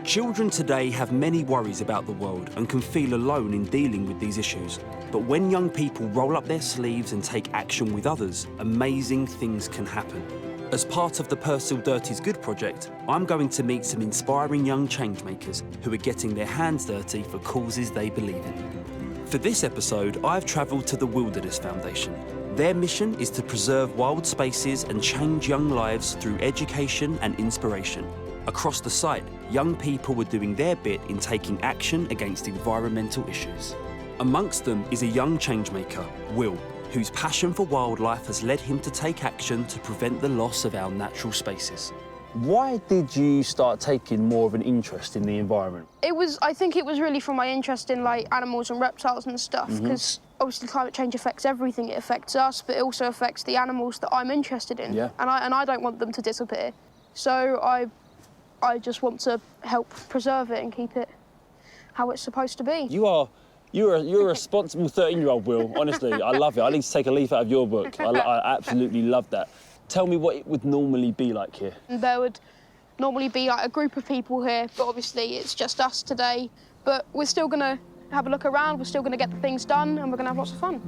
Children today have many worries about the world and can feel alone in dealing with these issues. But when young people roll up their sleeves and take action with others, amazing things can happen. As part of the Purcell Dirty's Good project, I'm going to meet some inspiring young changemakers who are getting their hands dirty for causes they believe in. For this episode, I've travelled to the Wilderness Foundation. Their mission is to preserve wild spaces and change young lives through education and inspiration. Across the site, young people were doing their bit in taking action against environmental issues. Amongst them is a young changemaker, Will, whose passion for wildlife has led him to take action to prevent the loss of our natural spaces. Why did you start taking more of an interest in the environment? I think it was really from my interest in like animals and reptiles and stuff, because obviously climate change affects everything. It affects us, but it also affects the animals that I'm interested in. Yeah. And I don't want them to disappear. So I just want to help preserve it and keep it how it's supposed to be. You're a responsible 13-year-old, Will. Honestly, I love it. I need to take a leaf out of your book. I absolutely love that. Tell me what it would normally be like here. There would normally be like a group of people here, but obviously it's just us today. But we're still going to have a look around, we're still going to get the things done, and we're going to have lots of fun.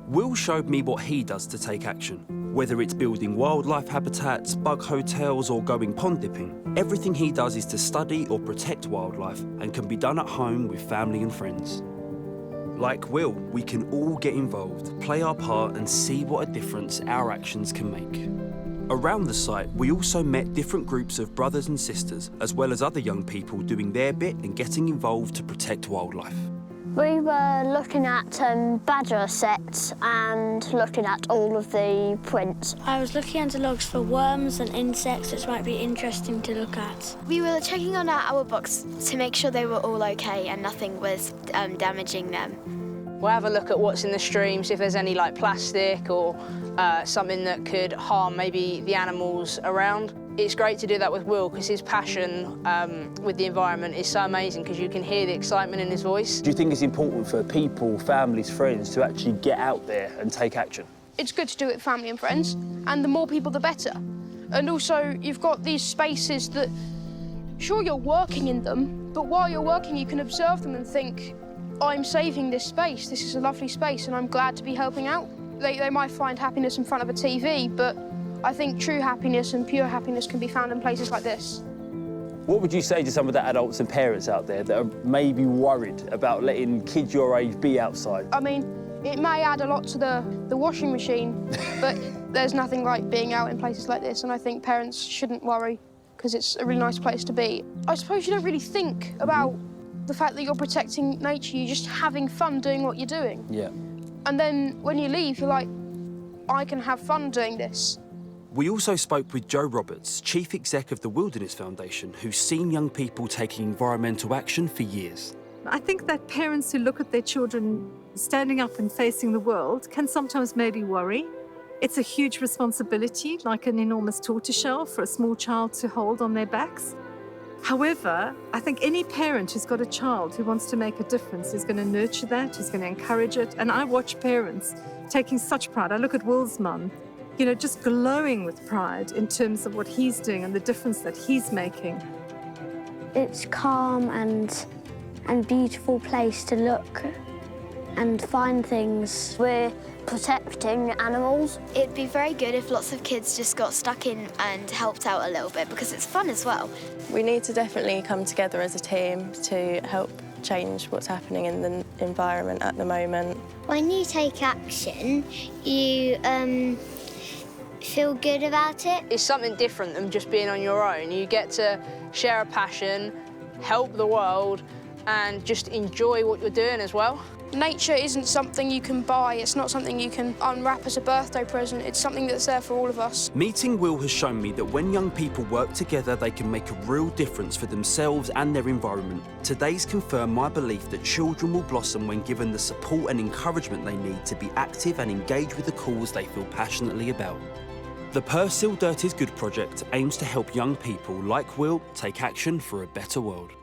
Will showed me what he does to take action. Whether it's building wildlife habitats, bug hotels, or going pond dipping, everything he does is to study or protect wildlife and can be done at home with family and friends. Like Will, we can all get involved, play our part, and see what a difference our actions can make. Around the site, we also met different groups of brothers and sisters, as well as other young people doing their bit and getting involved to protect wildlife. We were looking at badger sets and looking at all of the prints. I was looking under logs for worms and insects, which might be interesting to look at. We were checking on our owl books to make sure they were all okay and nothing was damaging them. We'll have a look at what's in the stream, see if there's any like plastic or something that could harm maybe the animals around. It's great to do that with Will because his passion with the environment is so amazing because you can hear the excitement in his voice. Do you think it's important for people, families, friends to actually get out there and take action? It's good to do it with family and friends, and the more people, the better. And also, you've got these spaces that, sure, you're working in them, but while you're working, you can observe them and think, I'm saving this space. This is a lovely space, and I'm glad to be helping out. They might find happiness in front of a TV, but I think true happiness and pure happiness can be found in places like this. What would you say to some of the adults and parents out there that are maybe worried about letting kids your age be outside? I mean, it may add a lot to the washing machine, but there's nothing like being out in places like this, and I think parents shouldn't worry because it's a really nice place to be. I suppose you don't really think about the fact that you're protecting nature, you're just having fun doing what you're doing. Yeah. And then when you leave, you're like, I can have fun doing this. We also spoke with Joe Roberts, Chief Exec of the Wilderness Foundation, who's seen young people taking environmental action for years. I think that parents who look at their children standing up and facing the world can sometimes maybe worry. It's a huge responsibility, like an enormous tortoiseshell for a small child to hold on their backs. However, I think any parent who's got a child who wants to make a difference is going to nurture that, is going to encourage it. And I watch parents taking such pride. I look at Will's mum, you know, just glowing with pride in terms of what he's doing and the difference that he's making. It's calm and beautiful place to look and find things. We're protecting animals. It'd be very good if lots of kids just got stuck in and helped out a little bit because it's fun as well. We need to definitely come together as a team to help change what's happening in the environment at the moment. When you take action, you feel good about it. It's something different than just being on your own. You get to share a passion, help the world, and just enjoy what you're doing as well. Nature isn't something you can buy, it's not something you can unwrap as a birthday present, it's something that's there for all of us. Meeting Will has shown me that when young people work together, they can make a real difference for themselves and their environment. Today's confirmed my belief that children will blossom when given the support and encouragement they need to be active and engage with the cause they feel passionately about. The Purcell Dirty's Good project aims to help young people like Will take action for a better world.